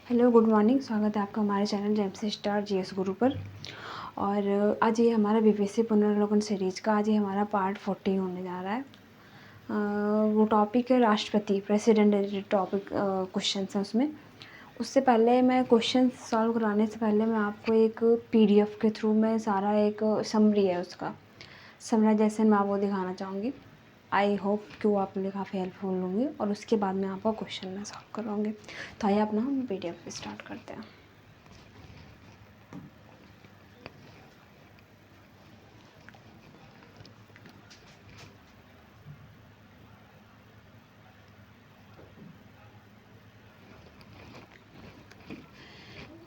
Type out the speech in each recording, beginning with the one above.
Hello, good morning. स्वागत है आपका हमारे चैनल जेएमसी स्टार जीएस गुरु पर। और आज ये हमारा बीपीएससी पुनर्वलोकन सीरीज का आज ये हमारा पार्ट 40 होने जा रहा है। वो टॉपिक है राष्ट्रपति, प्रेसिडेंट रिलेटेड टॉपिक क्वेश्चन है उसमें। उससे पहले मैं क्वेश्चन सॉल्व कराने से पहले मैं आपको एक पीडीएफ के थ्रू में सारा एक समरी है उसका समराइजेशन मैं आपको दिखाना चाहूँगी। आई होप कि वो आपके लिए काफ़ी हेल्पफुल होंगी और उसके बाद मैं आपका क्वेश्चन में सॉल्व करवाऊँगी। तो आइए अपना हम पीडीएफ स्टार्ट करते हैं।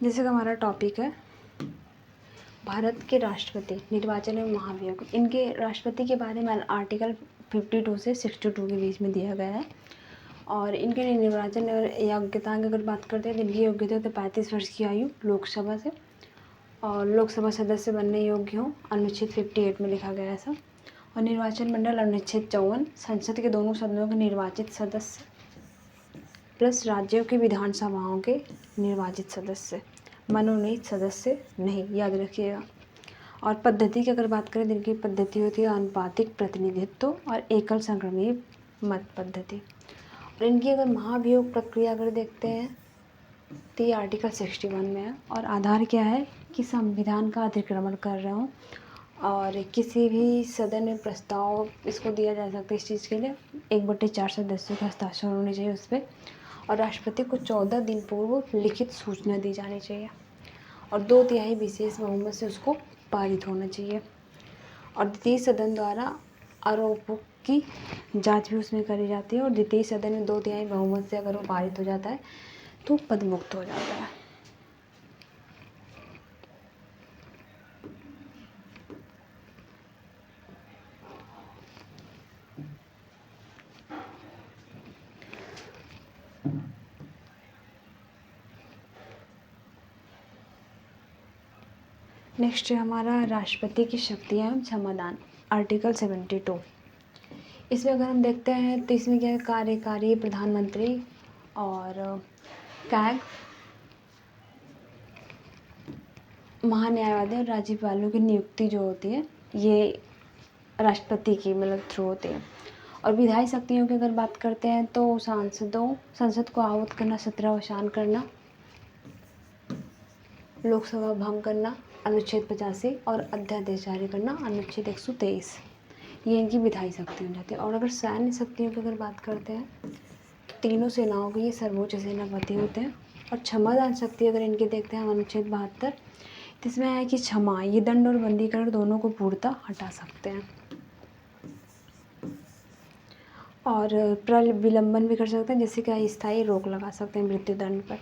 जैसे कि हमारा टॉपिक है भारत के राष्ट्रपति निर्वाचन में महाभियोग। इनके राष्ट्रपति के बारे में आर्टिकल 52 से 62 के बीच में दिया गया है। और इनके निर्वाचन और योग्यता की अगर बात करते हैं तो इनकी योग्यता तो 35 वर्ष की आयु लोकसभा से और लोकसभा सदस्य बनने योग्य हों, अनुच्छेद 58 में लिखा गया है ऐसा। और निर्वाचन मंडल अनुच्छेद 54, संसद के दोनों सदनों के निर्वाचित सदस्य प्लस राज्यों की विधानसभाओं के निर्वाचित सदस्य, मनोनीत सदस्य नहीं, याद रखिएगा। और पद्धति की अगर बात करें तो इनकी पद्धति होती है आनुपातिक प्रतिनिधित्व और एकल संक्रमणीय मत पद्धति। और इनकी अगर महाभियोग प्रक्रिया अगर देखते हैं तो ये आर्टिकल 61 में है। और आधार क्या है कि संविधान का अतिक्रमण कर रहा हूँ और किसी भी सदन में प्रस्ताव इसको दिया जा सकता है इस चीज़ के लिए 1/4 सदस्यों का हस्ताक्षर होने चाहिए उस पर। और राष्ट्रपति को 14 दिन पूर्व लिखित सूचना दी जानी चाहिए और 2/3 विशेष बहुमत से उसको पारित होना चाहिए। और द्वितीय सदन द्वारा आरोपों की जांच भी उसमें करी जाती है और द्वितीय सदन में 2/3 बहुमत से अगर वो पारित हो जाता है तो पदमुक्त हो जाता है। नेक्स्ट है हमारा राष्ट्रपति की शक्तियाँ एवं क्षमतान, आर्टिकल 72। इसमें अगर हम देखते हैं तो इसमें क्या है, कार्यकारी प्रधानमंत्री और कैग, महान्यायवादी और राज्यपालों की नियुक्ति जो होती है ये राष्ट्रपति की मतलब थ्रू होती है। और विधायी शक्तियों की अगर बात करते हैं तो संसद को आहूत करना, सत्र अवसान करना, लोकसभा भंग करना अनुच्छेद 85 और अध्यादेश जारी करना अनुच्छेद 123, ये इनकी विधायी शक्ति हो जाती है। और अगर सैन्य शक्तियों की अगर बात करते हैं तो तीनों सेनाओं के ये सर्वोच्च सेनापति होते हैं। और क्षमादान शक्ति अगर इनकी देखते हैं हम अनुच्छेद 72, तो इसमें है कि क्षमा, ये दंड और बंदीकरण दोनों को पूर्णतः हटा सकते हैं और विलंबन भी कर सकते हैं, जैसे कि अस्थायी रोक लगा सकते हैं मृत्यु दंड पर,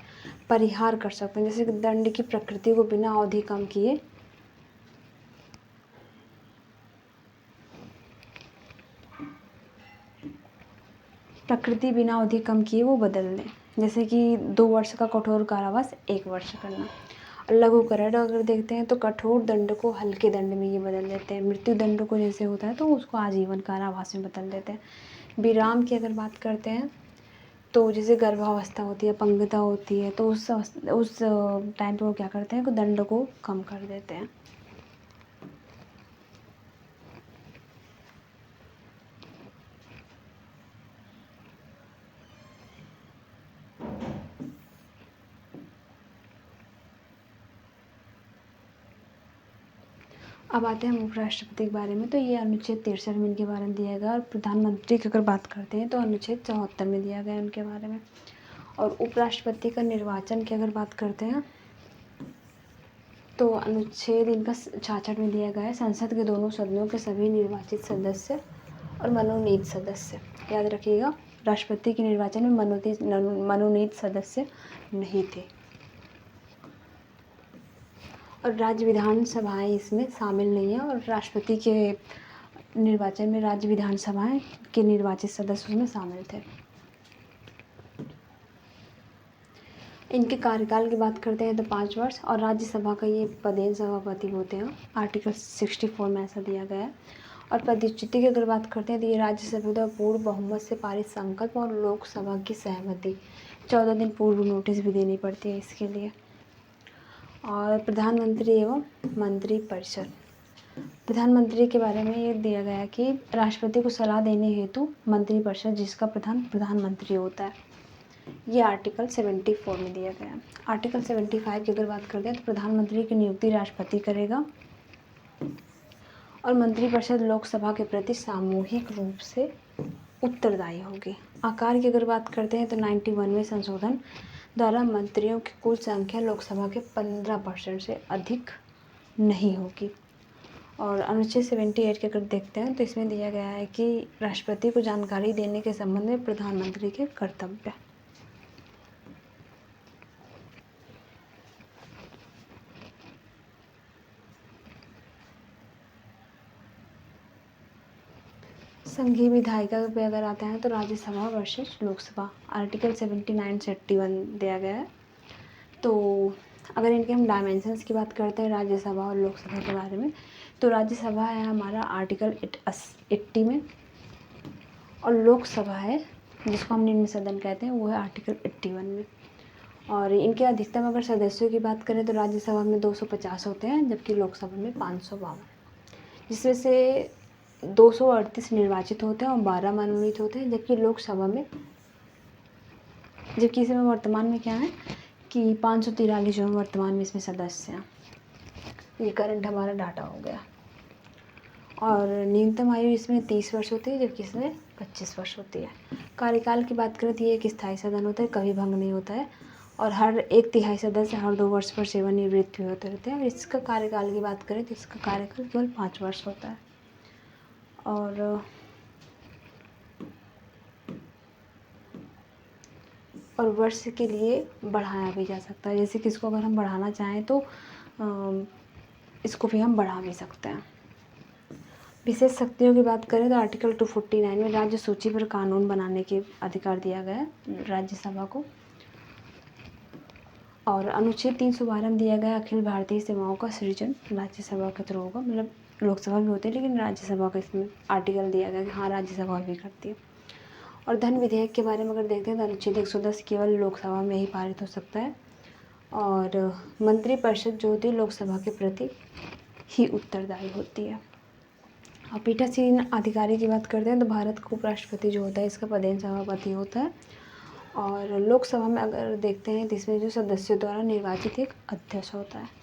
परिहार कर सकते हैं जैसे कि दंड की प्रकृति को बिना अवधि कम किए वो बदल दें, जैसे कि 2 वर्ष का कठोर कारावास 1 वर्ष करना। लघुकरण अगर देखते हैं तो कठोर दंड को हल्के दंड में ये बदल देते हैं, मृत्यु दंड को जैसे होता है तो उसको आजीवन कारावास में बदल देते हैं। विराम की अगर बात करते हैं तो जैसे गर्भावस्था होती है, अपंगता होती है, तो उस टाइम पे वो क्या करते हैं कि दंड को कम कर देते हैं। अब आते हैं हम उपराष्ट्रपति के बारे में, तो ये अनुच्छेद 63 में इनके बारे में दिया गया। और प्रधानमंत्री की अगर बात करते हैं तो अनुच्छेद 74 में दिया गया है उनके बारे में। और उपराष्ट्रपति का निर्वाचन की अगर बात करते हैं तो अनुच्छेद इनका 66 में दिया गया है, संसद के दोनों सदनों के सभी निर्वाचित सदस्य और मनोनीत सदस्य, याद रखिएगा राष्ट्रपति के निर्वाचन में मनोनीत सदस्य नहीं थे। और राज्य विधानसभाएं इसमें शामिल नहीं है और राष्ट्रपति के निर्वाचन में राज्य विधानसभाएं के निर्वाचित सदस्य उसमें शामिल थे। इनके कार्यकाल की बात करते हैं तो 5 वर्ष और राज्यसभा का ये पदेन सभापति होते हैं, आर्टिकल 64 में ऐसा दिया गया है। और पदच्युति की अगर बात करते हैं तो ये राज्यसभा द्वारा पूर्ण बहुमत से पारित संकल्प और लोकसभा की सहमति 14 दिन पूर्व नोटिस भी देनी पड़ती है इसके लिए। और प्रधानमंत्री एवं मंत्रिपरिषद, प्रधानमंत्री के बारे में ये दिया गया है कि राष्ट्रपति को सलाह देने हेतु मंत्रिपरिषद जिसका प्रधान प्रधानमंत्री होता है, ये आर्टिकल 74 में दिया गया है। आर्टिकल 75 की अगर बात करते हैं तो प्रधानमंत्री की नियुक्ति राष्ट्रपति करेगा और मंत्रिपरिषद लोकसभा के प्रति सामूहिक रूप से उत्तरदायी होगी। आकार की अगर बात करते हैं तो 91वें संशोधन द्वारा मंत्रियों की कुल संख्या लोकसभा के 15% से अधिक नहीं होगी। और अनुच्छेद 78 के अगर देखते हैं तो इसमें दिया गया है कि राष्ट्रपति को जानकारी देने के संबंध में प्रधानमंत्री के कर्तव्य। संघीय विधायिका पे अगर आते हैं तो राज्यसभा वर्सेस लोकसभा, आर्टिकल 79 से 81 दिया गया है। तो अगर इनके हम डायमेंशंस की बात करते हैं राज्यसभा और लोकसभा के बारे में, तो राज्यसभा है हमारा आर्टिकल 80 में, और लोकसभा है जिसको हम निम्न सदन कहते हैं वो है आर्टिकल 81 में। और इनके अधिकतम अगर सदस्यों की बात करें तो राज्यसभा में 250 होते हैं जबकि लोकसभा में 552, जिसमें से 238 निर्वाचित होते हैं और 12 मनोनीत होते हैं, जबकि लोकसभा में इसमें वर्तमान में क्या है कि 543 जो वर्तमान में इसमें सदस्य हैं। ये करंट हमारा डाटा हो गया। और न्यूनतम आयु इसमें 30 वर्ष होती है जबकि इसमें 25 वर्ष होती है। कार्यकाल की बात करें तो ये एक स्थायी सदन होता है, कभी भंग नहीं होता है, और हर 1/3 सदस्य हर 2 वर्ष पर सेवानिवृत्त होते रहते हैं। और इसका कार्यकाल की बात करें तो इसका कार्यकाल केवल 5 वर्ष होता है। और वर्ष के लिए बढ़ाया भी जा सकता है, जैसे कि इसको अगर हम बढ़ाना चाहें तो इसको भी हम बढ़ा भी सकते हैं। विशेष शक्तियों की बात करें तो आर्टिकल 249 में राज्य सूची पर कानून बनाने के अधिकार दिया गया है राज्यसभा को। और अनुच्छेद 312 में दिया गया अखिल भारतीय सेवाओं का सृजन राज्यसभा के थ्रू होगा, मतलब लोकसभा भी होती है लेकिन राज्यसभा का इसमें आर्टिकल दिया गया कि हाँ राज्यसभा भी करती है। और धन विधेयक के बारे में अगर देखते हैं तो अनुच्छेद 110 केवल लोकसभा में ही पारित हो सकता है, और मंत्रिपरिषद जो होती है लोकसभा के प्रति ही उत्तरदायी होती है। और पीठासीन अधिकारी की बात करते हैं तो भारत का उपराष्ट्रपति जो होता है इसका पदेन सभापति होता है। और लोकसभा में अगर देखते हैं तो इसमें जो सदस्यों द्वारा निर्वाचित एक अध्यक्ष होता है।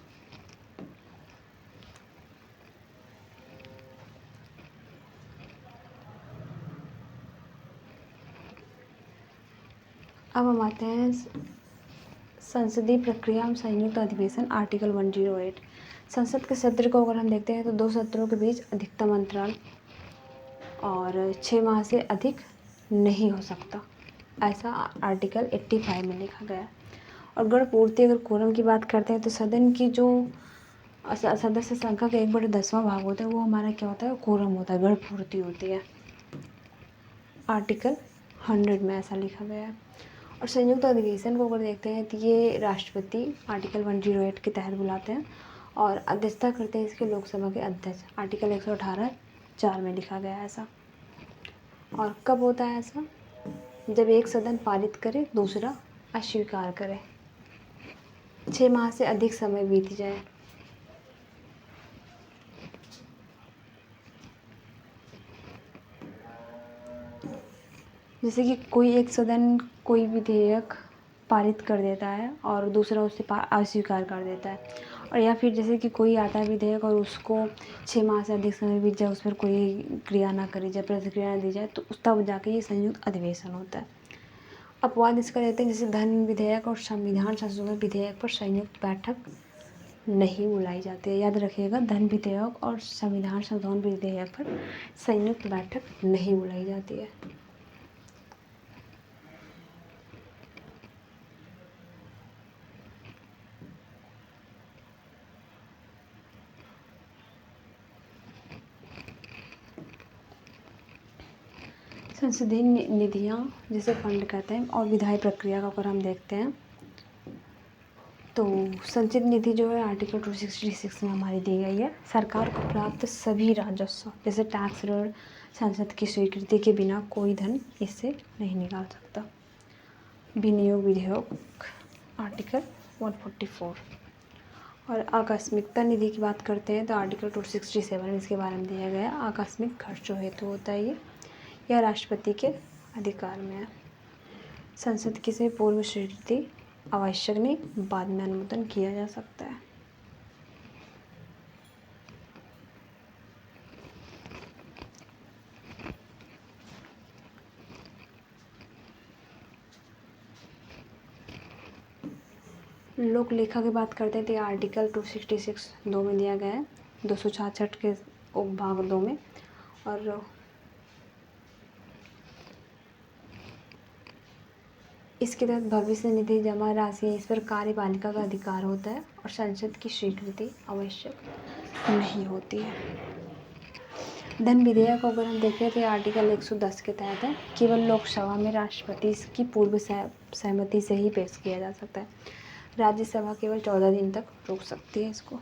अब हम आते हैं संसदीय प्रक्रिया में संयुक्त अधिवेशन, आर्टिकल 108। संसद के सत्र को अगर हम देखते हैं तो 2 सत्रों के बीच अधिकतम अंतराल और 6 माह से अधिक नहीं हो सकता, ऐसा आर्टिकल 85 में लिखा गया है। और गण पूर्ति अगर कोरम की बात करते हैं तो सदन की जो सदस्य संख्या का 1/10वां भाग होता है वो हमारा क्या होता है, कोरम होता है, गण पूर्ति होती है। आर्टिकल 100 में ऐसा लिखा गया है। और संयुक्त अधिवेशन को अगर देखते हैं तो ये राष्ट्रपति आर्टिकल 108 के तहत बुलाते हैं और अध्यक्षता करते हैं इसके लोकसभा के अध्यक्ष, आर्टिकल 118(4) में लिखा गया है ऐसा। और कब होता है ऐसा, जब एक सदन पारित करे दूसरा अस्वीकार करे, 6 माह से अधिक समय बीत जाए। जैसे कि कोई एक सदन कोई विधेयक पारित कर देता है और दूसरा उसे अस्वीकार कर देता है, और या फिर जैसे कि कोई आता है विधेयक और उसको 6 माह से अधिक समय बीत जाए, उस पर कोई क्रिया ना करी जाए, प्रतिक्रिया ना दी जाए, तो तब जाके ये संयुक्त अधिवेशन होता है। अपवाद इसका देते हैं जैसे धन विधेयक और संविधान संशोधन विधेयक पर संयुक्त बैठक नहीं बुलाई जाती है। याद रखिएगा, धन विधेयक और संविधान संशोधन विधेयक पर संयुक्त बैठक नहीं बुलाई जाती है। संसदीय निधियाँ जिसे फंड कहते हैं, और विधायी प्रक्रिया का अगर हम देखते हैं तो संचित निधि जो है आर्टिकल 266 में हमारी दी गई है। सरकार को प्राप्त सभी राजस्व जैसे टैक्स ऋण संसद की स्वीकृति के बिना कोई धन इससे नहीं निकाल सकता। विनियोग विधेयक आर्टिकल 144। और आकस्मिकता निधि की बात करते हैं तो आर्टिकल 267 में इसके बारे में दिया गया है। आकस्मिक खर्चों हेतु होता है ये, यह राष्ट्रपति के अधिकार में है। संसद की से पूर्व स्वीकृति आवश्यक नहीं, बाद में अनुमोदन किया जा सकता है। लोक लेखा की बात करते हैं तो आर्टिकल 266 दो में दिया गया है, 266 के उपभाग 2 में। और इसके तहत भविष्य निधि जमा राशि इस पर कार्यपालिका का अधिकार होता है और संसद की स्वीकृति आवश्यक नहीं होती है। धन विधेयक को अगर हम देखें तो आर्टिकल 110 के तहत है, केवल लोकसभा में राष्ट्रपति की पूर्व सहमति से ही पेश किया जा सकता है। राज्यसभा केवल 14 दिन तक रोक सकती है इसको।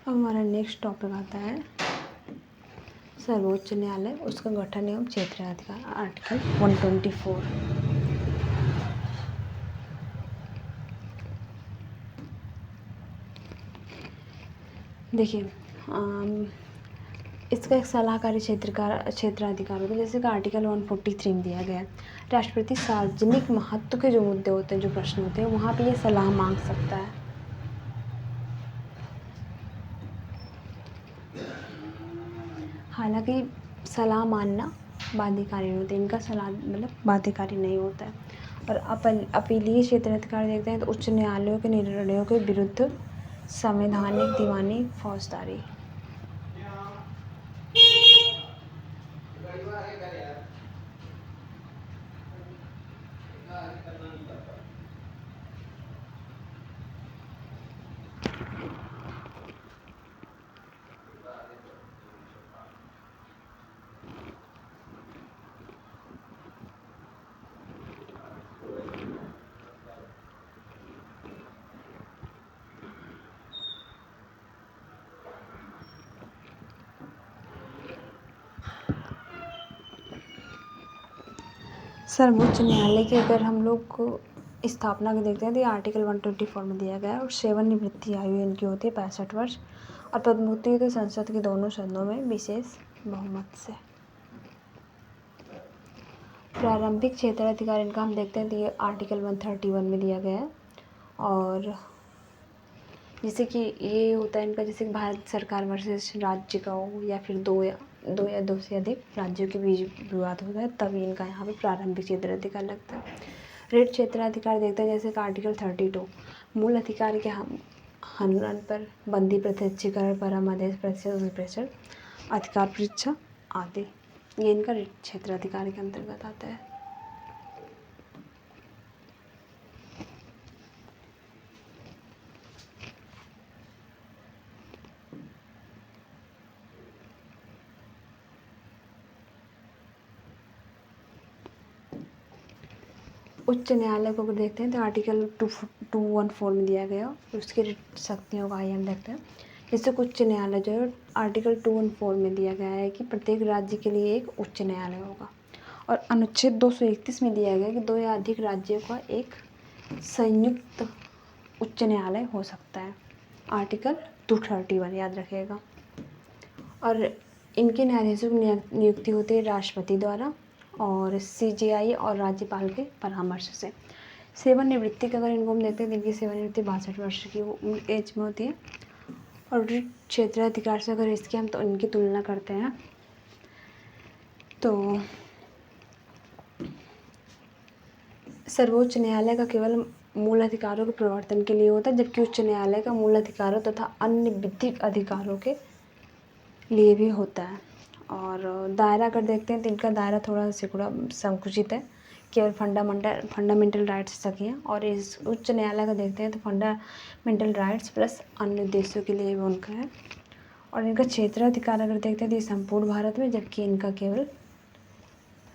अब हमारा नेक्स्ट टॉपिक आता है सर्वोच्च न्यायालय, उसका गठन एवं क्षेत्राधिकार आर्टिकल 124। देखिए इसका एक सलाहकारी क्षेत्राधिकार होता है, जैसे कि आर्टिकल 143 में दिया गया है। राष्ट्रपति सार्वजनिक महत्व के जो मुद्दे होते हैं, जो प्रश्न होते हैं, वहाँ पे ये सलाह मांग सकता है। हालांकि सलाह मानना बाध्यकारी नहीं होता, इनका सलाह मतलब बाध्यकारी नहीं होता है। और अपीलीय क्षेत्राधिकार देखते हैं तो उच्च न्यायालयों के निर्णयों के विरुद्ध संवैधानिक दीवानी फौजदारी। सर्वोच्च न्यायालय की अगर हम लोग स्थापना को देखते हैं तो ये आर्टिकल 124 में दिया गया है। और सेवानिवृत्ति आयु इनकी होती है 65 वर्ष और पदोन्नति होती है संसद के दोनों सदनों में विशेष बहुमत से। प्रारंभिक क्षेत्राधिकार इनका हम देखते हैं तो ये आर्टिकल 131 में दिया गया है। और जैसे कि ये होता है इनका, जैसे कि भारत सरकार वर्सेस राज्य का हो या फिर दो या दो से अधिक राज्यों के बीच विवाद होता है, तभी इनका यहाँ पे प्रारंभिक क्षेत्राधिकार लगता है। रेट क्षेत्राधिकार देखते हैं जैसे कि आर्टिकल 32 मूल अधिकार के हनन पर बंदी प्रत्यक्षीकरण परमादेश प्रेषण अधिकार परीक्षा आदि, ये इनका रेट क्षेत्राधिकार के अंतर्गत आता है। उच्च न्यायालय को अगर देखते हैं तो आर्टिकल 214 में दिया गया और उसकी शक्तियों का आयाम देखते हैं। जैसे उच्च न्यायालय जो है आर्टिकल 214 में दिया गया है कि प्रत्येक राज्य के लिए एक उच्च न्यायालय होगा। और अनुच्छेद 231 में दिया गया कि 2 या अधिक राज्यों का एक संयुक्त उच्च न्यायालय हो सकता है, आर्टिकल 231 याद रखिएगा। और इनके न्यायाधीशों की नियुक्ति होती है राष्ट्रपति द्वारा और CJI और राज्यपाल के परामर्श से। सेवानिवृत्ति का अगर इनको हम देखते हैं तो इनकी सेवानिवृत्ति 62 वर्ष की एज में होती है। और क्षेत्राधिकार से अगर इसकी हम तो इनकी तुलना करते हैं तो सर्वोच्च न्यायालय का केवल मूल अधिकारों के प्रवर्तन के लिए होता है, जबकि उच्च न्यायालय का मूल अधिकारों तथा अन्य विधिक अधिकारों के लिए भी होता है। और दायरा अगर देखते हैं तो इनका दायरा थोड़ा संकुचित है, केवल फंडामेंटल राइट्स तक ही हैं। और इस उच्च न्यायालय का देखते हैं तो फंडामेंटल राइट्स प्लस अन्य उद्देश्यों के लिए भी उनका है। और इनका क्षेत्राधिकार अगर देखते हैं तो ये संपूर्ण भारत में, जबकि इनका केवल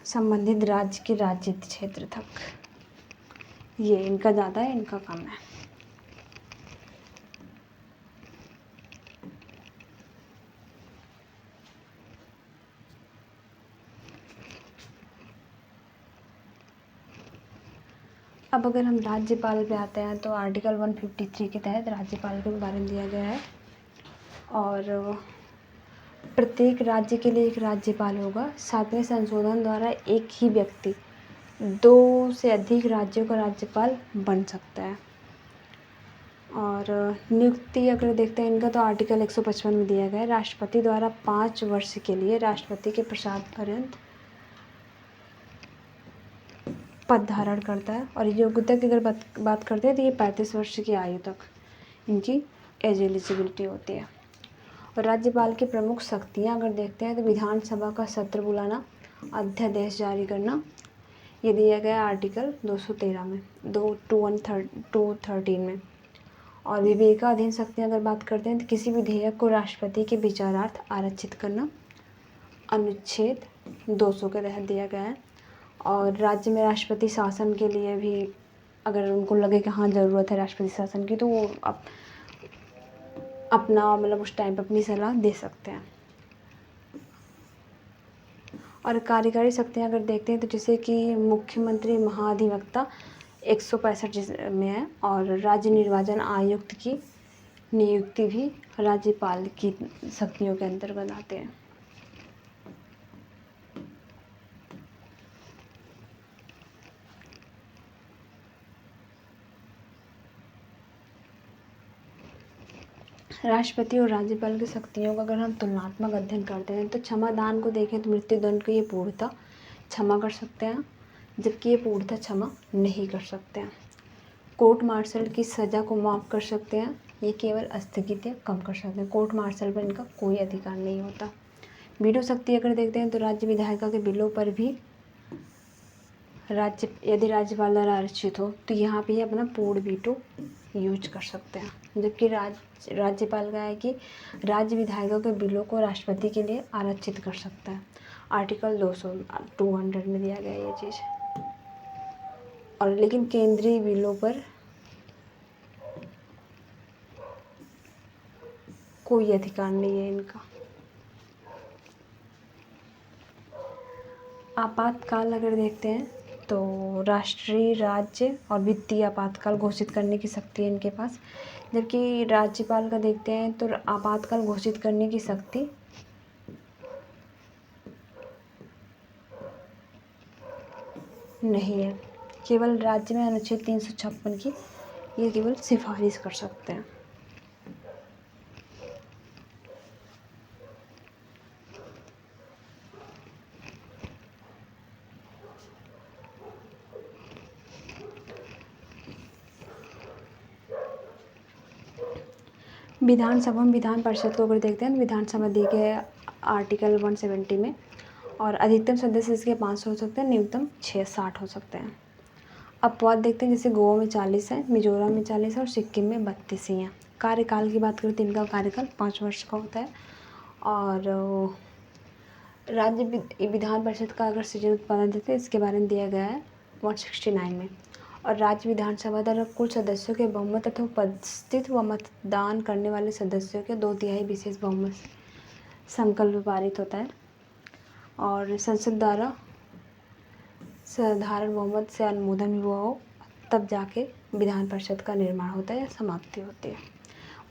संबंधित राज्य के राज्य क्षेत्र तक, ये इनका ज़्यादा है, इनका कम है। अब अगर हम राज्यपाल पे आते हैं तो आर्टिकल 153 के तहत राज्यपाल के बारे में दिया गया है। और प्रत्येक राज्य के लिए एक राज्यपाल होगा। 7वें संशोधन द्वारा एक ही व्यक्ति 2 से अधिक राज्यों का राज्यपाल बन सकता है। और नियुक्ति अगर देखते हैं इनका तो आर्टिकल 155 में दिया गया है। राष्ट्रपति द्वारा 5 वर्ष के लिए राष्ट्रपति के प्रसाद पर्यंत पद धारण करता है। और योग्यता की अगर बात करते हैं तो ये 35 वर्ष की आयु तक इनकी एज एलिजिबिलिटी होती है। और राज्यपाल की प्रमुख शक्तियाँ अगर देखते हैं तो विधानसभा का सत्र बुलाना, अध्यादेश जारी करना, ये दिया गया आर्टिकल 213 में 213 में। और विवेकाधीन शक्तियाँ अगर बात करते हैं तो किसी विधेयक को राष्ट्रपति के विचारार्थ आरक्षित करना, अनुच्छेद 200 के तहत दिया गया है। और राज्य में राष्ट्रपति शासन के लिए भी अगर उनको लगे कि हाँ ज़रूरत है राष्ट्रपति शासन की, तो वो अपना मतलब उस टाइम पर अपनी सलाह दे सकते हैं। और कार्यकारी शक्तियाँ अगर देखते हैं तो जैसे कि मुख्यमंत्री महाधिवक्ता 165 में है। और राज्य निर्वाचन आयुक्त की नियुक्ति भी राज्यपाल की शक्तियों के अंतर्गत आते हैं। राष्ट्रपति और राज्यपाल की शक्तियों का अगर हम तुलनात्मक अध्ययन करते हैं तो क्षमादान को देखें तो मृत्युदंड को ये पूर्णतः क्षमा कर सकते हैं, जबकि ये पूर्णतः क्षमा नहीं कर सकते हैं। कोर्ट मार्शल की सज़ा को माफ़ कर सकते हैं, ये केवल स्थगित या कम कर सकते हैं। कोर्ट मार्शल पर इनका कोई अधिकार नहीं होता। वीटो शक्ति अगर देखते हैं तो राज्य विधायिका के बिलों पर भी यदि राज्यपाल द्वारा आरक्षित हो तो यहाँ पे अपना पूर्ण वीटो यूज कर सकते हैं। जबकि राज्यपाल का है कि राज्य विधायिका के बिलों को राष्ट्रपति के लिए आरक्षित कर सकता है। आर्टिकल 200 में दिया गया ये चीज़। और लेकिन केंद्रीय बिलों पर कोई अधिकार नहीं है इनका। आपातकाल अगर देखते हैं तो राष्ट्रीय, राज्य और वित्तीय आपातकाल घोषित करने की शक्ति है इनके पास। जबकि राज्यपाल का देखते हैं तो आपातकाल घोषित करने की शक्ति नहीं है। केवल राज्य में अनुच्छेद 356 की ये केवल सिफारिश कर सकते हैं। विधानसभा में विधान परिषद को अगर देखते हैं, विधानसभा दी गई है आर्टिकल 170 में। और अधिकतम सदस्य इसके 500 हो सकते हैं, न्यूनतम 60 हो सकते हैं। अपवाद देखते हैं, जैसे गोवा में 40 है, मिजोरम में 40 है और सिक्किम में 32 ही हैं। कार्यकाल की बात करें तो इनका कार्यकाल 5 वर्ष का होता है। और राज्य विधान परिषद का अगर सृजन उत्पादन देखते हैं, इसके बारे में दिया गया है 169 में। और राज्य विधानसभा द्वारा कुल सदस्यों के बहुमत तथा उपस्थित व मतदान करने वाले सदस्यों के 2/3 विशेष बहुमत संकल्प पारित होता है। और संसद द्वारा साधारण बहुमत से अनुमोदन हुआ हो तब जाके विधान परिषद का निर्माण होता है या समाप्ति होती है।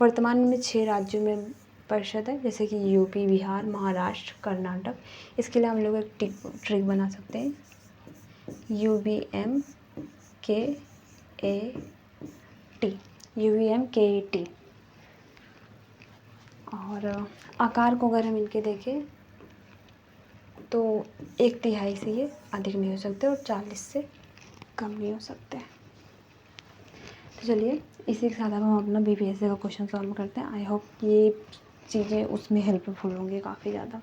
वर्तमान में 6 राज्यों में परिषद है, जैसे कि यूपी, बिहार, महाराष्ट्र, कर्नाटक। इसके लिए हम लोग एक ट्रिक बना सकते हैं, UVMKET। और आकार को अगर हम इनके देखें तो 1/3 से ये अधिक नहीं हो सकते और 40 से कम नहीं हो सकते। तो चलिए इसी के साथ अब हम अपना BPSC का क्वेश्चन सॉल्व करते हैं। आई होप ये चीज़ें उसमें हेल्पफुल होंगी काफ़ी ज़्यादा।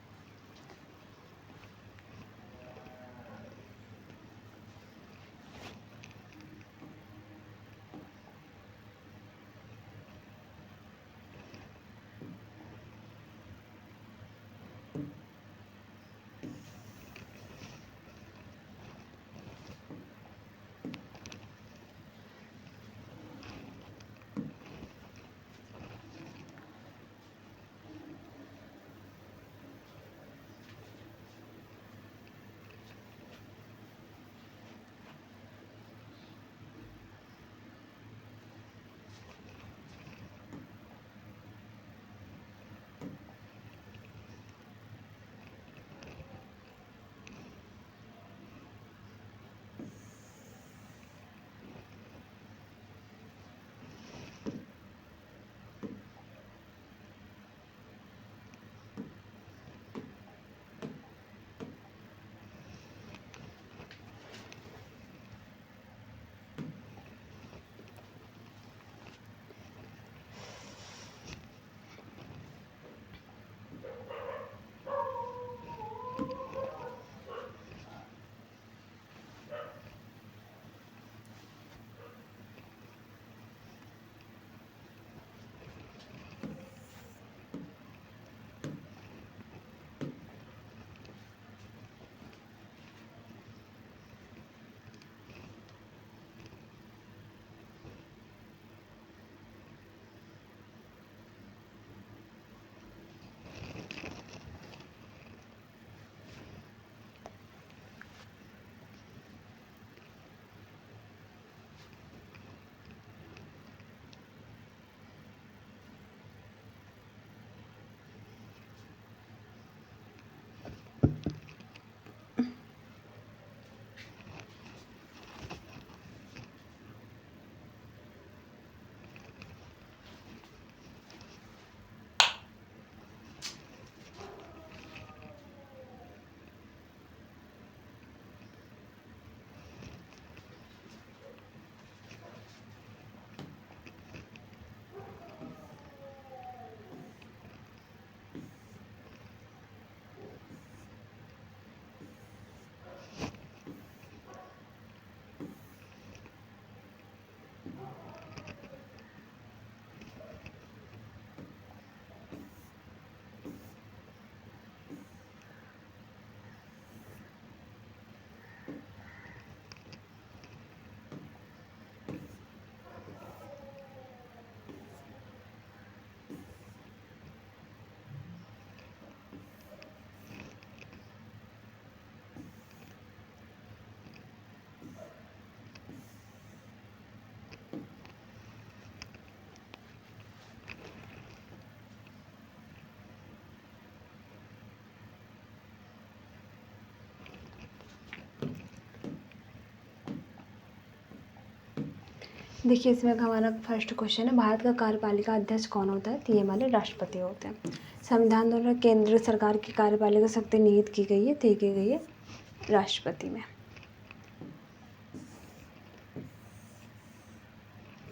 देखिए इसमें हमारा फर्स्ट क्वेश्चन है, भारत का कार्यपालिका अध्यक्ष कौन होता है? तो ये हमारे राष्ट्रपति होते हैं। संविधान द्वारा केंद्र सरकार की कार्यपालिका शक्ति निहित की गई है, तय की गई है राष्ट्रपति में।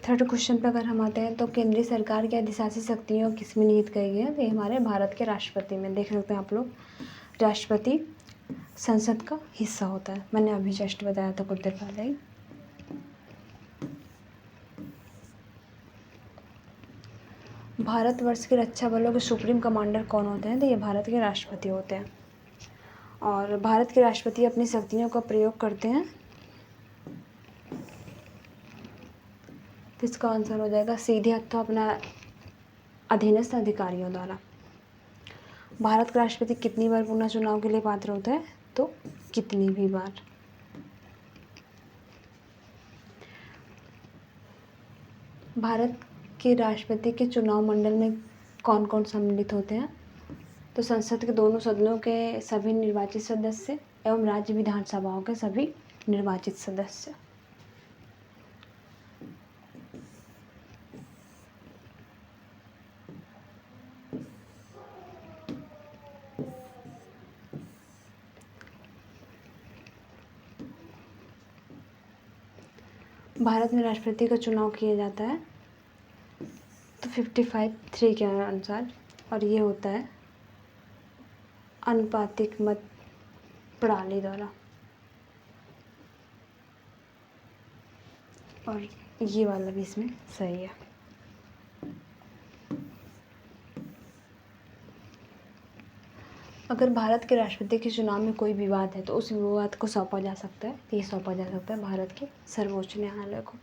थर्ड क्वेश्चन पे अगर हम आते हैं तो केंद्रीय सरकार की अधिशासी शक्तियों किसमें निहित की गई है? तो ये हमारे भारत के राष्ट्रपति में। देख सकते हैं आप लोग, राष्ट्रपति संसद का हिस्सा होता है। मैंने अभी जस्ट बताया था कुछ देर पहले ही। भारतवर्ष के रक्षा बलों के सुप्रीम कमांडर कौन होते हैं? तो ये भारत के राष्ट्रपति होते हैं। और भारत के राष्ट्रपति अपनी शक्तियों का प्रयोग करते हैं, तो इसका आंसर हो जाएगा सीधे अथवा अपना अधीनस्थ अधिकारियों द्वारा। भारत का राष्ट्रपति कितनी बार पुनः चुनाव के लिए पात्र होता है? तो कितनी भी बार। भारत के राष्ट्रपति के चुनाव मंडल में कौन कौन सम्मिलित होते हैं? तो संसद के दोनों सदनों के सभी निर्वाचित सदस्य एवं राज्य विधानसभाओं के सभी निर्वाचित सदस्य। भारत में राष्ट्रपति का चुनाव किया जाता है तो 55(3) के अनुसार, और ये होता है अनुपातिक मत प्रणाली द्वारा। और ये वाला भी इसमें सही है। अगर भारत के राष्ट्रपति के चुनाव में कोई विवाद है तो उस विवाद को सौंपा जा सकता है, ये सौंपा जा सकता है भारत के सर्वोच्च न्यायालय को।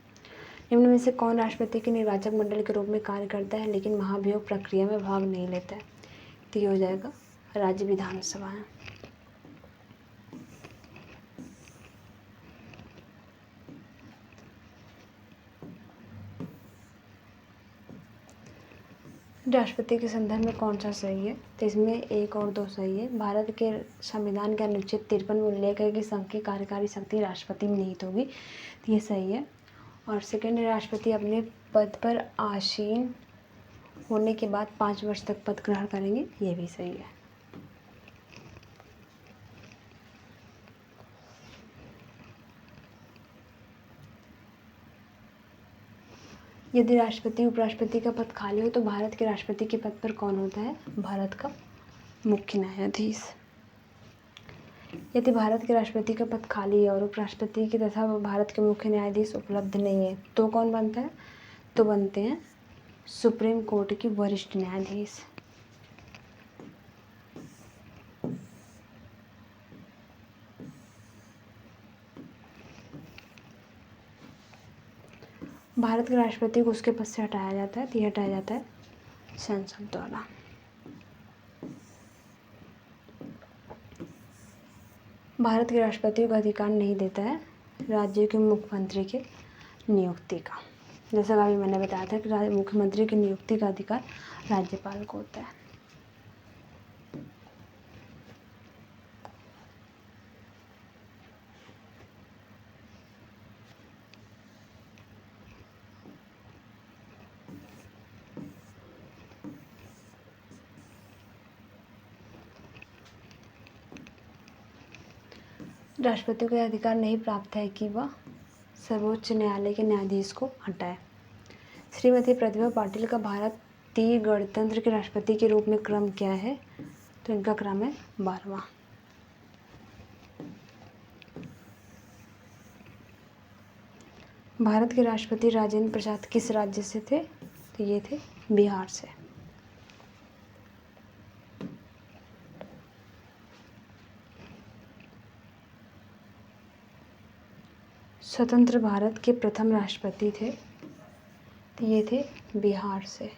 निम्न में से कौन राष्ट्रपति के निर्वाचक मंडल के रूप में कार्य करता है लेकिन महाभियोग प्रक्रिया में भाग नहीं लेता है? तो ये हो जाएगा राज्य विधानसभा है। राष्ट्रपति के संदर्भ में कौन सा सही है? तो इसमें 1 और 2 सही है। भारत के संविधान के अनुच्छेद 53 में उल्लेख है कि संघ की कार्यकारी शक्ति राष्ट्रपति में निहित होगी, तो ये सही है। और सेकेंड, राष्ट्रपति अपने पद पर आसीन होने के बाद 5 वर्ष तक पद ग्रहण करेंगे, ये भी सही है। यदि राष्ट्रपति उपराष्ट्रपति का पद खाली हो तो भारत के राष्ट्रपति के पद पर कौन होता है? भारत का मुख्य न्यायाधीश। यदि भारत के राष्ट्रपति का पद खाली है और उपराष्ट्रपति के तथा भारत के मुख्य न्यायाधीश उपलब्ध नहीं है तो कौन बनता है? तो बनते हैं सुप्रीम कोर्ट के वरिष्ठ न्यायाधीश। भारत के राष्ट्रपति को उसके पद से हटाया जाता है, तो यह हटाया जाता है संसद द्वारा। भारत के राष्ट्रपति को अधिकार नहीं देता है राज्य के मुख्यमंत्री के नियुक्ति का। जैसा अभी मैंने बताया था कि मुख्यमंत्री की नियुक्ति का अधिकार राज्यपाल को होता है। राष्ट्रपति को यह अधिकार नहीं प्राप्त है कि वह सर्वोच्च न्यायालय के न्यायाधीश को हटाए। श्रीमती प्रतिभा पाटिल का भारतीय गणतंत्र के राष्ट्रपति के रूप में क्रम क्या है? तो इनका क्रम है 12वां। भारत के राष्ट्रपति राजेंद्र प्रसाद किस राज्य से थे? तो ये थे बिहार से। स्वतंत्र भारत के प्रथम राष्ट्रपति थे, तो ये थे बिहार से।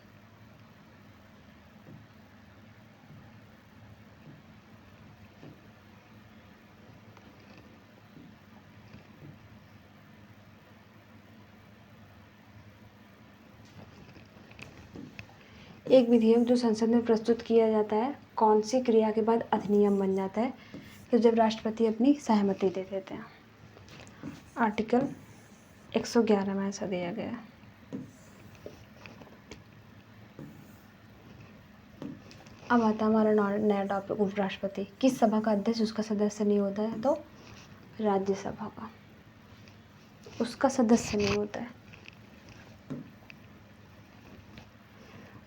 एक विधेयक जो संसद में प्रस्तुत किया जाता है कौन सी क्रिया के बाद अधिनियम बन जाता है? तो जब राष्ट्रपति अपनी सहमति दे देते हैं। आर्टिकल 111 में ऐसा दिया गया है। अब आता है हमारा नया टॉपिक, उपराष्ट्रपति। किस सभा का अध्यक्ष उसका सदस्य नहीं होता है? तो राज्यसभा का, उसका सदस्य नहीं होता है।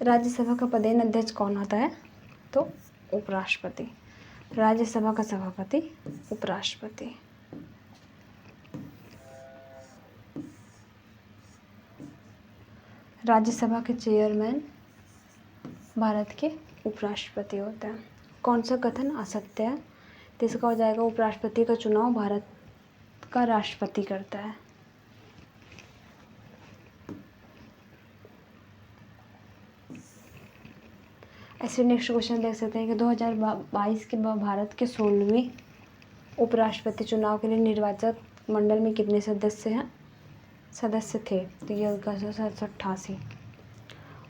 राज्यसभा का पदेन अध्यक्ष कौन होता है? तो उपराष्ट्रपति। राज्यसभा का सभापति उपराष्ट्रपति। राज्यसभा के चेयरमैन भारत के उपराष्ट्रपति होते हैं। कौन सा कथन असत्य है? तो इसका हो जाएगा उपराष्ट्रपति का चुनाव भारत का राष्ट्रपति करता है। ऐसे नेक्स्ट क्वेश्चन देख सकते हैं कि 2022 के भारत के 16वीं उपराष्ट्रपति चुनाव के लिए निर्वाचक मंडल में कितने सदस्य थे? तो ये होगा 88।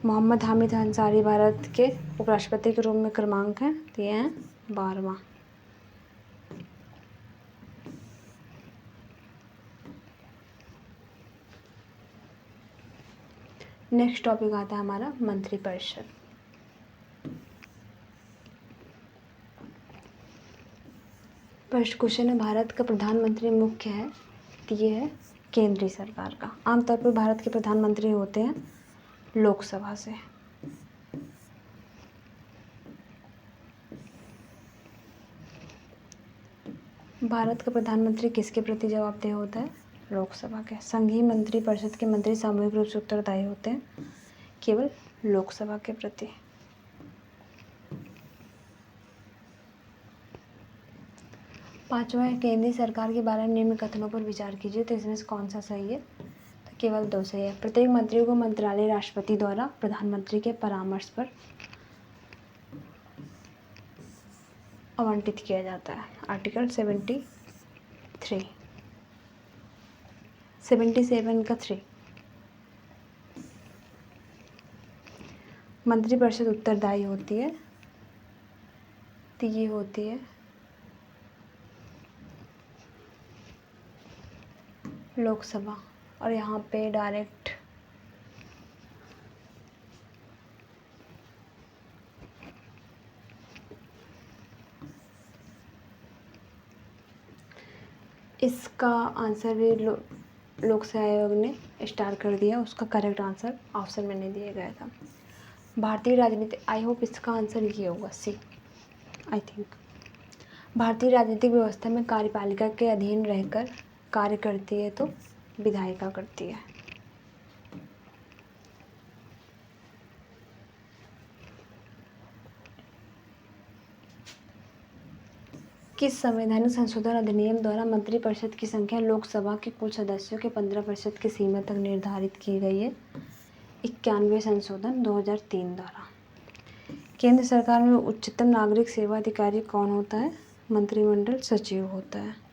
मोहम्मद हामिद अंसारी भारत के उपराष्ट्रपति के रूप में क्रमांक हैं, तो ये हैं 12वां। नेक्स्ट टॉपिक आता है हमारा मंत्रिपरिषद। फर्स्ट क्वेश्चन है, भारत का प्रधानमंत्री मुख्य है? तो ये है केंद्रीय सरकार का। आमतौर पर भारत के प्रधानमंत्री होते हैं लोकसभा से। भारत का प्रधानमंत्री किसके प्रति जवाबदेह होता है? लोकसभा के। संघीय मंत्रिपरिषद के मंत्री सामूहिक रूप से उत्तरदायी होते हैं केवल लोकसभा के प्रति। पांचवा है, केंद्रीय सरकार के बारे में निम्न कथनों पर विचार कीजिए। तो इसमें से कौन सा सही है? तो केवल 2 सही है। प्रत्येक मंत्री को मंत्रालय राष्ट्रपति द्वारा प्रधानमंत्री के परामर्श पर आवंटित किया जाता है। आर्टिकल 77 का 3। मंत्रिपरिषद उत्तरदायी होती है, तो ये होती है लोकसभा। और यहाँ पे डायरेक्ट इसका आंसर भी लोक सेवा आयोग ने स्टार कर दिया। उसका करेक्ट आंसर ऑप्शन में नहीं दिया गया था। भारतीय राजनीति, आई होप इसका आंसर ये होगा सी, आई थिंक। भारतीय राजनीतिक व्यवस्था में कार्यपालिका के अधीन रहकर कार्य करती है तो विधायिका करती है। किस संवैधानिक संशोधन अधिनियम द्वारा मंत्रिपरिषद की संख्या लोकसभा के कुल सदस्यों के 15% की सीमा तक निर्धारित की गई है? 91 संशोधन 2003 द्वारा। केंद्र सरकार में उच्चतम नागरिक सेवा अधिकारी कौन होता है? मंत्रिमंडल सचिव होता है।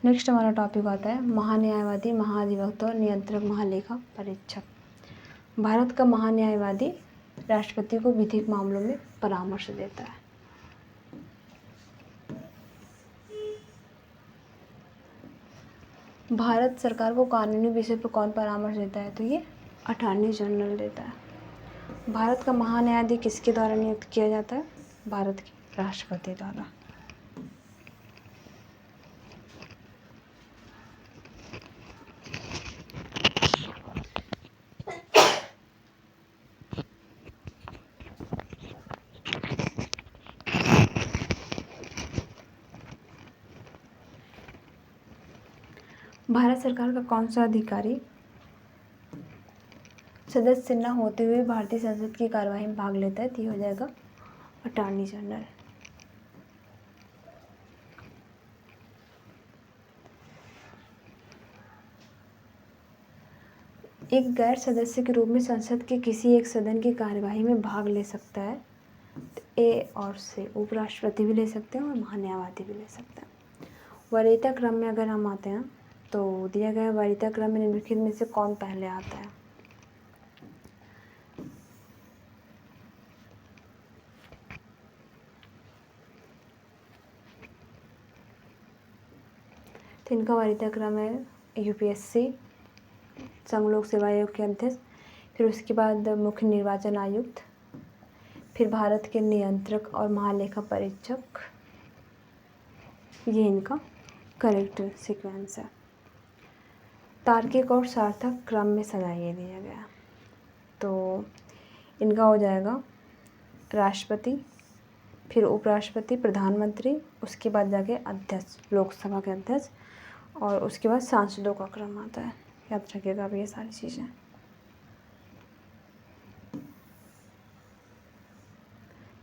नेक्स्ट हमारा टॉपिक आता है महान्यायवादी, महाधिवक्ता और नियंत्रक महालेखा परीक्षक। भारत का महान्यायवादी राष्ट्रपति को विधिक मामलों में परामर्श देता है। भारत सरकार को कानूनी विषय पर कौन परामर्श देता है? तो ये अटॉर्नी जनरल देता है। भारत का महान्यायाधीश किसके द्वारा नियुक्त किया जाता है? भारत के राष्ट्रपति द्वारा। भारत सरकार का कौन सा अधिकारी सदस्य न होते हुए भारतीय संसद की कार्यवाही में भाग लेता है? तो ये हो जाएगा अटॉर्नी जनरल। एक गैर सदस्य के रूप में संसद के किसी एक सदन की कार्यवाही में भाग ले सकता है? ए और सी, उपराष्ट्रपति भी ले सकते हैं और महान्यायवादी भी ले सकते हैं। वरीयता क्रम में अगर हम आते हैं तो दिया गया वरीयता क्रम में निम्नलिखित में से कौन पहले आता है? तो इनका वरीयता क्रम है यूपीएससी, संघ लोक सेवा आयोग के अध्यक्ष, फिर उसके बाद मुख्य निर्वाचन आयुक्त, फिर भारत के नियंत्रक और महालेखा परीक्षक। ये इनका करेक्ट सीक्वेंस है। तार्किक और सार्थक क्रम में सजाइए दिया गया। तो इनका हो जाएगा राष्ट्रपति, फिर उपराष्ट्रपति, प्रधानमंत्री, उसके बाद जाके अध्यक्ष, लोकसभा के अध्यक्ष, और उसके बाद सांसदों का क्रम आता है। याद रखिएगा अब ये सारी चीज़ें।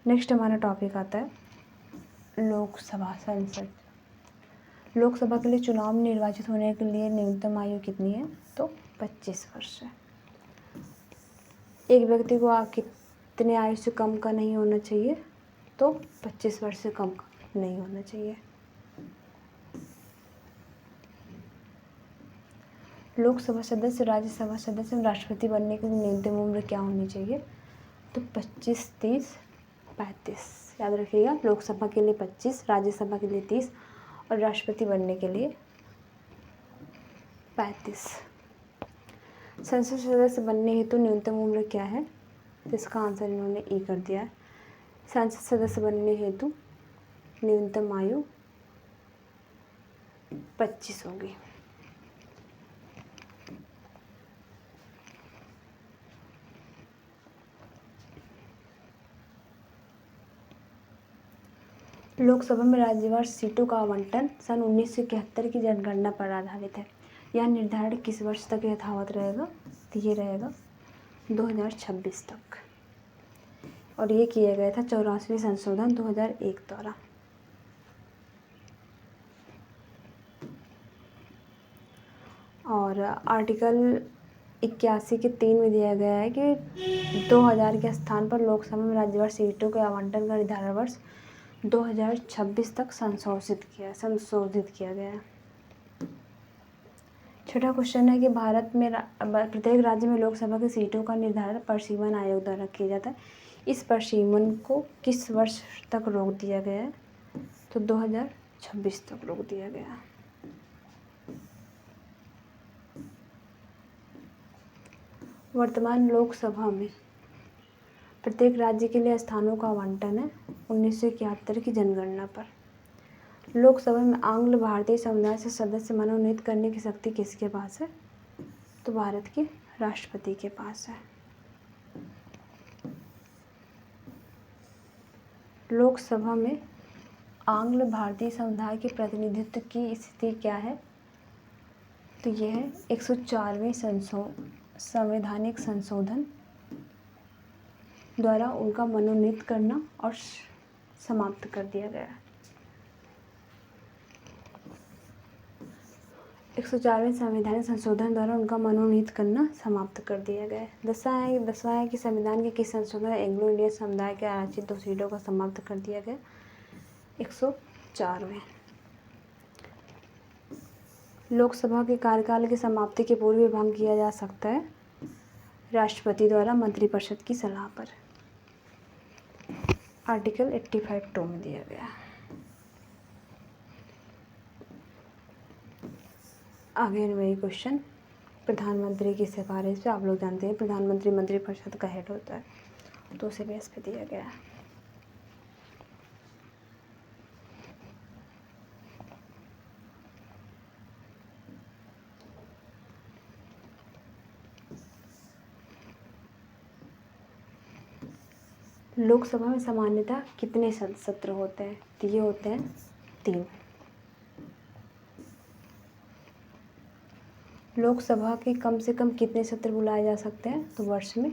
नेक्स्ट हमारा टॉपिक आता है लोकसभा, संसद। लोकसभा के लिए चुनाव में निर्वाचित होने के लिए न्यूनतम आयु कितनी है? तो 25 वर्ष है। एक व्यक्ति को कितने आयु से कम का नहीं होना चाहिए? तो 25 वर्ष से कम का नहीं होना चाहिए। लोकसभा सदस्य, राज्यसभा सदस्य, राष्ट्रपति बनने के लिए न्यूनतम उम्र क्या होनी चाहिए? तो 25, 30, 35। याद रखिएगा, लोकसभा के लिए 25, राज्यसभा के लिए 30 और राष्ट्रपति बनने के लिए 35। संसद सदस्य बनने हेतु न्यूनतम उम्र क्या है? तो इसका आंसर इन्होंने ई कर दिया है। संसद सदस्य बनने हेतु न्यूनतम आयु 25 होगी। लोकसभा में राज्यवार सीटों का आवंटन सन 1971 की जनगणना पर आधारित है। यह निर्धारण किस वर्ष तक यथावत रहेगा? तो ये रहेगा 2026 तक, और ये किया गया था 84वें संशोधन 2001 द्वारा। और आर्टिकल 81 के 3 में दिया गया है कि 2000 के स्थान पर लोकसभा में राज्यवार सीटों के आवंटन का निर्धारण वर्ष 2026 तक संशोधित किया गया है। छठा क्वेश्चन है कि भारत में प्रत्येक राज्य में लोकसभा की सीटों का निर्धारण परिसीमन आयोग द्वारा किया जाता है। इस परिसीमन को किस वर्ष तक रोक दिया गया है? तो 2026 तक रोक दिया गया है। वर्तमान लोकसभा में प्रत्येक राज्य के लिए स्थानों का आवंटन है 1971 की जनगणना पर। लोकसभा में आंग्ल भारतीय समुदाय से सदस्य मनोनीत करने की शक्ति किसके पास है? तो भारत के राष्ट्रपति के पास है। लोकसभा में आंग्ल भारतीय समुदाय के प्रतिनिधित्व की स्थिति क्या है? तो यह है 104वें संवैधानिक संशोधन द्वारा उनका मनोनीत करना और समाप्त कर दिया गया। 104वें संवैधानिक संशोधन द्वारा उनका मनोनीत करना समाप्त कर दिया गया है। दसवां है कि संविधान के किस संशोधन एंग्लो इंडियन समुदाय के आरक्षित 2 सीटों का समाप्त कर दिया गया? 104वें। लोकसभा के कार्यकाल की समाप्ति के पूर्व भंग किया जा सकता है राष्ट्रपति द्वारा मंत्रिपरिषद की सलाह पर। आर्टिकल 85(2) में दिया गया। आगे वही क्वेश्चन, प्रधानमंत्री की सिफारिश पे, आप लोग जानते हैं प्रधानमंत्री मंत्रिपरिषद का हेड होता है, तो उसे बेस पे दिया गया है। लोकसभा में सामान्यतः कितने सत्र होते हैं? तो ये होते हैं 3। लोकसभा के कम से कम कितने सत्र बुलाए जा सकते हैं? तो वर्ष में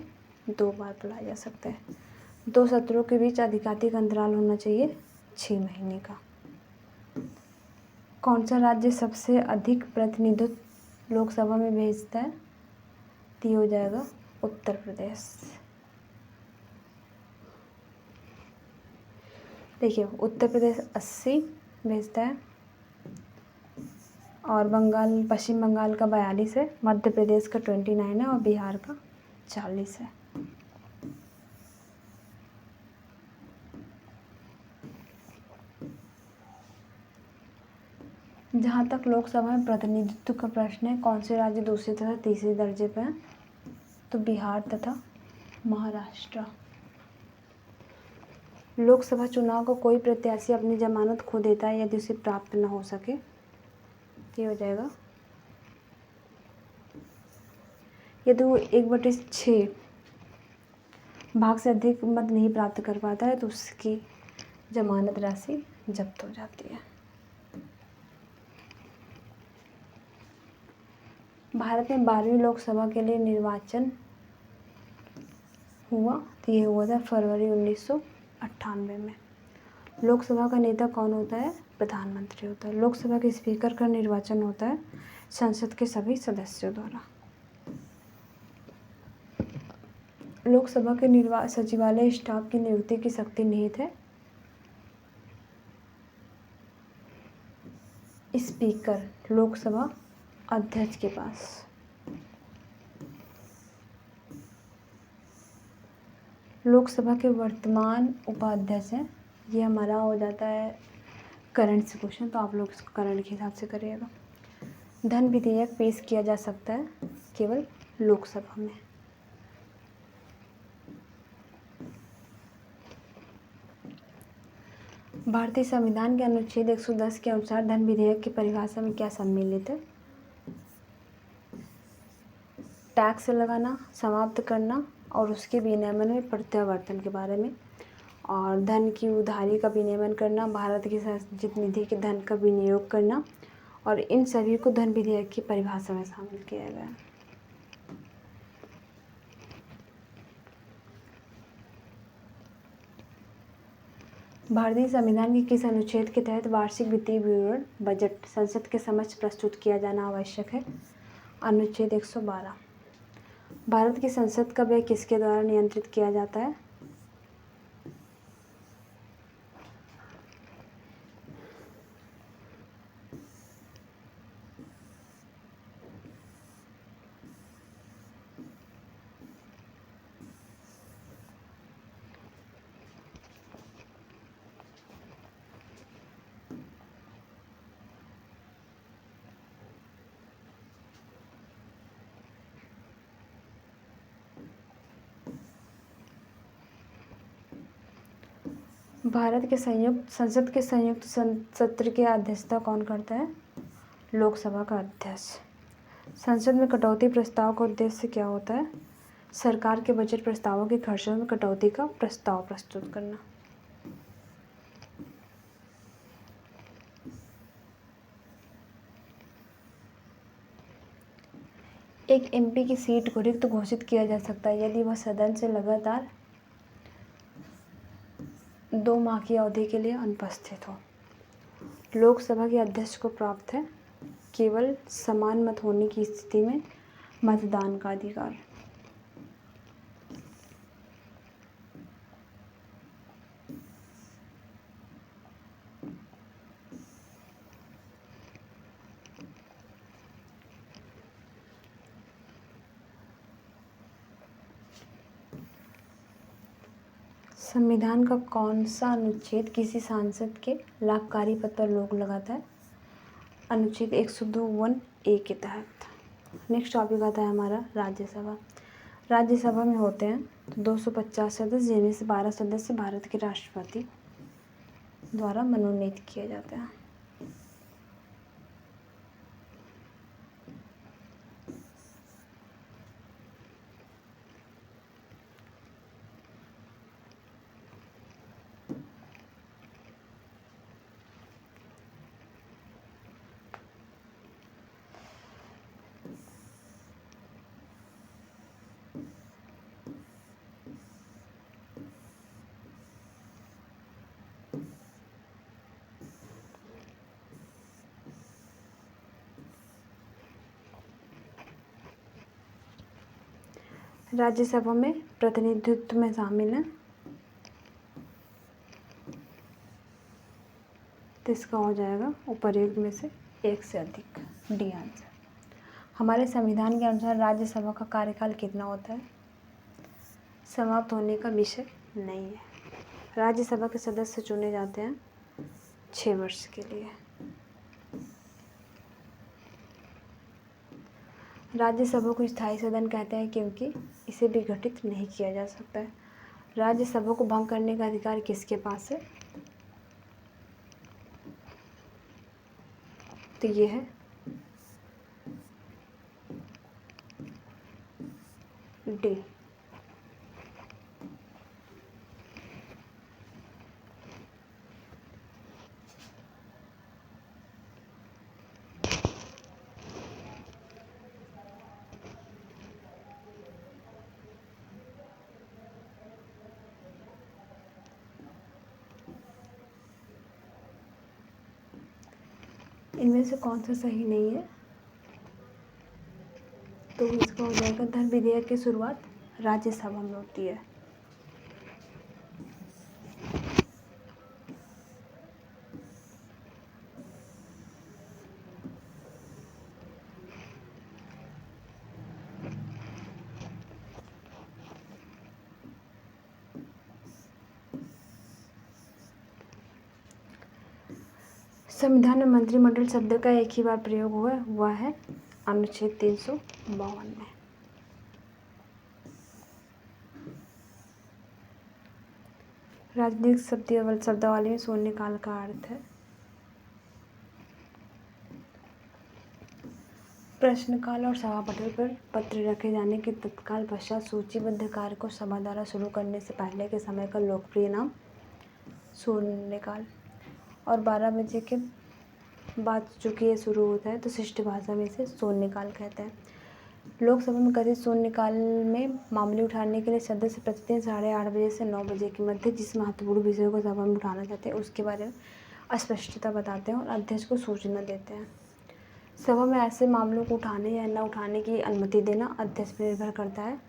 2 बार बुलाए जा सकते हैं। 2 सत्रों के बीच आधिकारिक अंतराल होना चाहिए 6 महीने का। कौन सा राज्य सबसे अधिक प्रतिनिधित्व लोकसभा में भेजता है? तो ये हो जाएगा उत्तर प्रदेश। देखिए, उत्तर प्रदेश 80 भेजता है, और पश्चिम बंगाल का 42 है, मध्य प्रदेश का 29 है और बिहार का 40 है। जहाँ तक लोकसभा में प्रतिनिधित्व का प्रश्न है, कौन से राज्य दूसरे तथा तीसरे दर्जे पर हैं? तो बिहार तथा महाराष्ट्र। लोकसभा चुनाव को कोई प्रत्याशी अपनी जमानत खो देता है यदि उसे प्राप्त न हो सके, ये हो जाएगा यदि वो 1/6 भाग से अधिक मत नहीं प्राप्त कर पाता है तो उसकी जमानत राशि जब्त हो जाती है। भारत में 12वीं लोकसभा के लिए निर्वाचन हुआ, तो ये हुआ था फरवरी 1998 में। लोकसभा का नेता कौन होता है? प्रधानमंत्री होता है। लोकसभा के स्पीकर का निर्वाचन होता है संसद के सभी सदस्यों द्वारा। लोकसभा के सचिवालय स्टाफ की नियुक्ति की शक्ति निहित है स्पीकर लोकसभा अध्यक्ष के पास। लोकसभा के वर्तमान उपाध्यक्ष हैं, ये हमारा हो जाता है करंट से क्वेश्चन, तो आप लोग इसको करंट के हिसाब से करिएगा। धन विधेयक पेश किया जा सकता है केवल लोकसभा में। भारतीय संविधान के अनुच्छेद 110 के अनुसार धन विधेयक की परिभाषा में क्या सम्मिलित है? टैक्स लगाना, समाप्त करना और उसके विनियमन में प्रत्यावर्तन के बारे में, और धन की उधारी का विनियमन करना, भारत की संचित निधि के धन का विनियोग करना, और इन सभी को धन विधेयक की परिभाषा में शामिल किया गया है। भारतीय संविधान के किस अनुच्छेद के तहत वार्षिक वित्तीय विवरण बजट संसद के समक्ष प्रस्तुत किया जाना आवश्यक है? अनुच्छेद 112। भारत की संसद का व्यय किसके द्वारा नियंत्रित किया जाता है? भारत के संसद के संयुक्त सत्र की अध्यक्षता कौन करता है? लोकसभा का अध्यक्ष। संसद में कटौती प्रस्ताव का उद्देश्य क्या होता है? सरकार के बजट प्रस्तावों के खर्चों में कटौती का प्रस्ताव प्रस्तुत करना। एक एमपी की सीट को रिक्त घोषित किया जा सकता है यदि वह सदन से लगातार 2 माह की अवधि के लिए अनुपस्थित हो। लोकसभा के अध्यक्ष को प्राप्त है केवल समान मत होने की स्थिति में मतदान का अधिकार। संविधान का कौन सा अनुच्छेद किसी सांसद के लाभकारी पद पर रोक लगाता है? अनुच्छेद 102(1)(a) के तहत। नेक्स्ट टॉपिक आता है हमारा राज्यसभा। राज्यसभा में होते हैं 250 सदस्य, जिनमें से 12 सदस्य भारत के राष्ट्रपति द्वारा मनोनीत किए जाते हैं। राज्यसभा में प्रतिनिधित्व में शामिल है, तो इसका हो जाएगा उपर्युक्त में से एक से अधिक, डी आंसर। हमारे संविधान के अनुसार राज्यसभा का कार्यकाल कितना होता है? समाप्त होने का विषय नहीं है। राज्यसभा के सदस्य चुने जाते हैं 6 वर्ष के लिए। राज्यसभा को स्थायी सदन कहते हैं क्योंकि इसे विघटित नहीं किया जा सकता है। राज्यसभा को भंग करने का अधिकार किसके पास है? तो ये है डी। इनमें से कौन सा सही नहीं है? तो इसका हो जाएगा धन विधेयक की शुरुआत राज्यसभा में होती है। संविधान में मंत्रिमंडल शब्द का एक ही बार प्रयोग हुआ है अनुच्छेद 352 में। राजनीतिक शब्दावली में शून्यकाल का अर्थ है प्रश्नकाल और सभापटल पर पत्र रखे जाने के तत्काल पश्चात सूचीबद्ध कार्य को सभा द्वारा शुरू करने से पहले के समय का लोकप्रिय नाम शून्यकाल। और 12 बजे के बाद चूँकि ये शुरू होता है तो शिष्ट भाषा में इसे शून्यकाल कहते हैं। लोकसभा में कथित शून्यकाल में मामले उठाने के लिए सदस्य प्रतिदिन 8:30 बजे से 9 बजे के मध्य जिस महत्वपूर्ण विषय को सभा में उठाना चाहते हैं उसके बारे में स्पष्टता बताते हैं और अध्यक्ष को सूचना देते हैं। सभा में ऐसे मामलों को उठाने या न उठाने की अनुमति देना अध्यक्ष पर निर्भर करता है।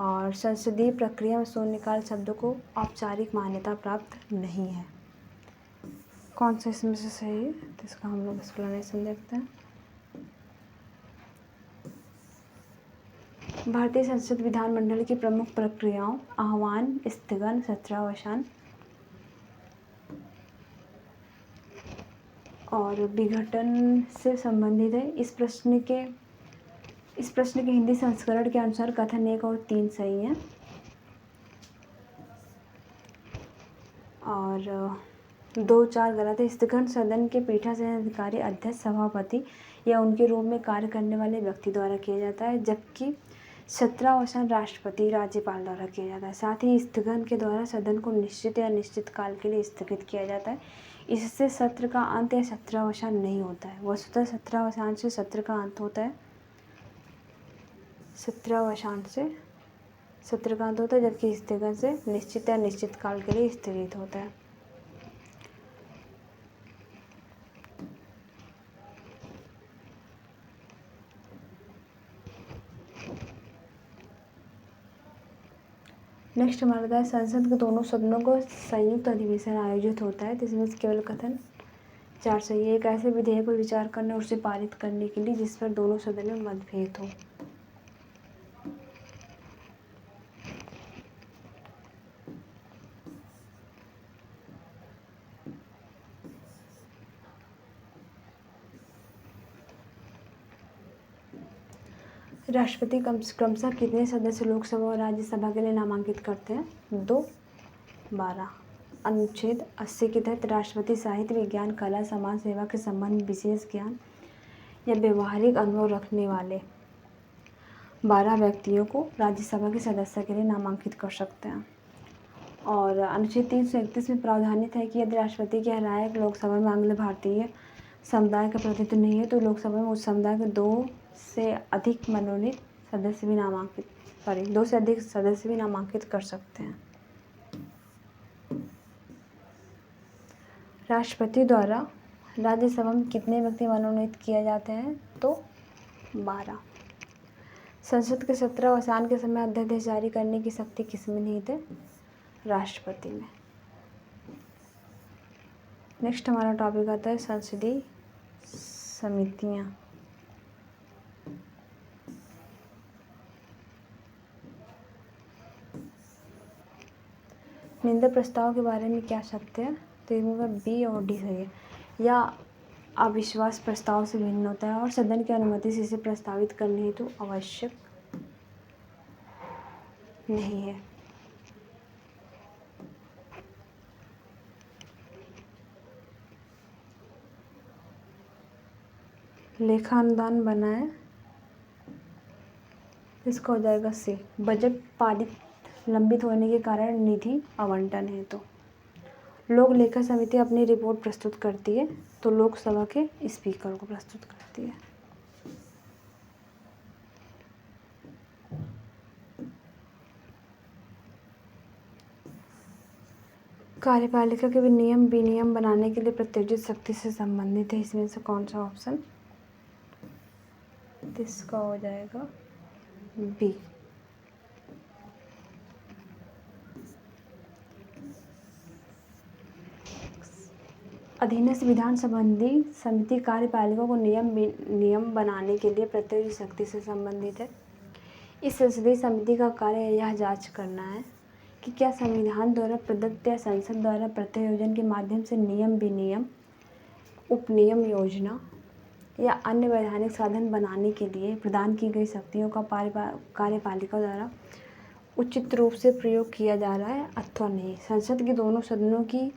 और संसदीय प्रक्रिया में शून्यकाल शब्द को औपचारिक मान्यता प्राप्त नहीं है। कौन सा इसमें से सही है? तो इसका हम लोग एक्सप्लेनेशन देखते हैं। भारतीय संसद विधानमंडल की प्रमुख प्रक्रियाओं आह्वान, स्थगन, सत्रावसान और विघटन से संबंधित है। इस प्रश्न के हिंदी संस्करण के अनुसार कथन 1 और 3 सही हैं और 2-4 गलत है। स्थगन सदन के पीठासीन अधिकारी अध्यक्ष, सभापति या उनके रूप में कार्य करने वाले व्यक्ति द्वारा किया जाता है, जबकि सत्रावसान राष्ट्रपति, राज्यपाल द्वारा किया जाता है। साथ ही स्थगन के द्वारा सदन को निश्चित या अनिश्चित काल के लिए स्थगित किया जाता है। इससे सत्र का अंत या सत्रावसान नहीं होता है। वस्तुतः सत्रावसान से सत्र का अंत होता है, जबकि स्थगन से निश्चित या अनिश्चित काल के लिए स्थगित होता है। नेक्स्ट हमारा है संसद के दोनों सदनों को संयुक्त अधिवेशन आयोजित होता है। तो इसमें केवल कथन 4 सही है। एक ऐसे विधेयक पर विचार करने और उसे पारित करने के लिए जिस पर दोनों सदनों में मतभेद हो। राष्ट्रपति क्रमशः कितने सदस्य लोकसभा और राज्यसभा के लिए नामांकित करते हैं? 2, 12। अनुच्छेद 80 के तहत राष्ट्रपति साहित्य, विज्ञान, कला, समाज सेवा के संबंध में विशेष ज्ञान या व्यवहारिक अनुभव रखने वाले 12 व्यक्तियों को राज्यसभा के सदस्य के लिए नामांकित कर सकते हैं। और अनुच्छेद 331 में प्रावधानित है कि यदि राष्ट्रपति के हराया लोकसभा में आंग्ल भारतीय समुदाय का प्रतिनिधित्व नहीं है तो लोकसभा में उस समुदाय के 2 से अधिक सदस्य भी नामांकित कर सकते हैं। राष्ट्रपति द्वारा राज्यसभा में कितने व्यक्ति मनोनीत किए जाते हैं? तो 12। संसद के सत्रावसान के समय अध्यादेश जारी करने की शक्ति किसमें निहित है? राष्ट्रपति में। नेक्स्ट हमारा टॉपिक आता है संसदीय समितियां। निंदा प्रस्ताव के बारे में क्या सत्य है? तो इनमें बी और डी सही है। या अविश्वास प्रस्ताव से भिन्न होता है और सदन की अनुमति से इसे प्रस्तावित करने हेतु आवश्यक नहीं है। लेखा अनुदान बनाए, इसका हो जाएगा सी। बजट पारित लंबित होने के कारण निधि आवंटन है। तो लोक लेखा समिति अपनी रिपोर्ट प्रस्तुत करती है, तो लोकसभा के स्पीकर को प्रस्तुत करती है। कार्यपालिका के भी नियम विनियम बनाने के लिए प्रत्योजित शक्ति से संबंधित है। इसमें से कौन सा ऑप्शन? इसका हो जाएगा बी। अधीनस्थ विधान संबंधी समिति कार्यपालिका को नियम बनाने के लिए प्रत्योजित शक्ति से संबंधित है। इस संसदीय समिति का कार्य यह जांच करना है कि क्या संविधान द्वारा प्रदत्त या संसद द्वारा प्रत्यायोजन के माध्यम से नियम विनियम, उपनियम, योजना या अन्य वैधानिक साधन बनाने के लिए प्रदान की गई शक्तियों का कार्यपालिका द्वारा उचित रूप से प्रयोग किया जा रहा है अथवा नहीं। संसद के दोनों सदनों की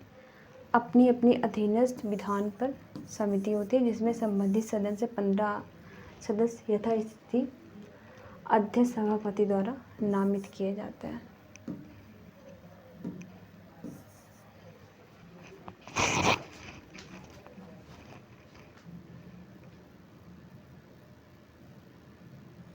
अपनी अपनी अधीनस्थ विधान पर समिति होती है, जिसमें संबंधित सदन से 15 सदस्य यथास्थिति अध्यक्ष सभापति द्वारा नामित किए जाते हैं।